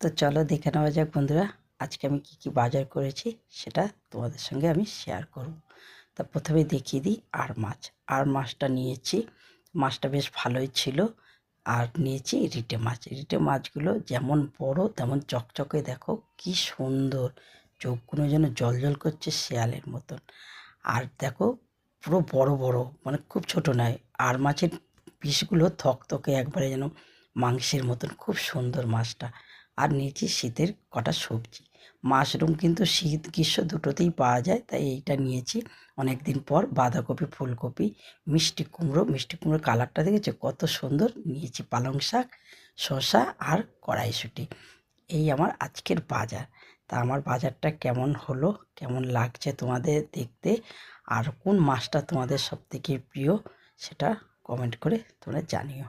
তো চলো দেখে নেওয়া যাক বন্ধুরা, আজকে আমি কি বাজার করেছি সেটা তোমাদের সঙ্গে আমি শেয়ার করব। তা প্রথমে দেখিয়ে দিই আর মাছটা নিয়েছি। মাছটা বেশ ভালোই ছিল। আর নিয়েছি রিটে মাছগুলো যেমন বড় তেমন চকচকে, দেখো কি সুন্দর, চোখগুলো যেন জল করছে শেয়ালের মতন। আর দেখো পুরো বড় বড়, মানে খুব ছোট নয়। আর মাছের পিসগুলো থকথকে একবারে যেন মাংসের মতন, খুব সুন্দর মাছটা। আর নিয়েছি শীতের কটা সবজি। মাশরুম কিন্তু শীত গ্রীষ্ম দুটোতেই পাওয়া যায়, তাই এইটা নিয়েছি। অনেক দিন পর বাঁধাকপি, ফুলকপি, মিষ্টি কুমড়োর কালারটা দেখেছো কত সুন্দর। নিয়েছি পালং শাক, শসা আর কড়াইশুঁটি। এই আমার আজকের বাজার। তা আমার বাজারটা কেমন হলো, কেমন লাগছে তোমাদের দেখতে, আর কোন মাছটা তোমাদের সবথেকে প্রিয় সেটা কমেন্ট করে তোমরা জানিও।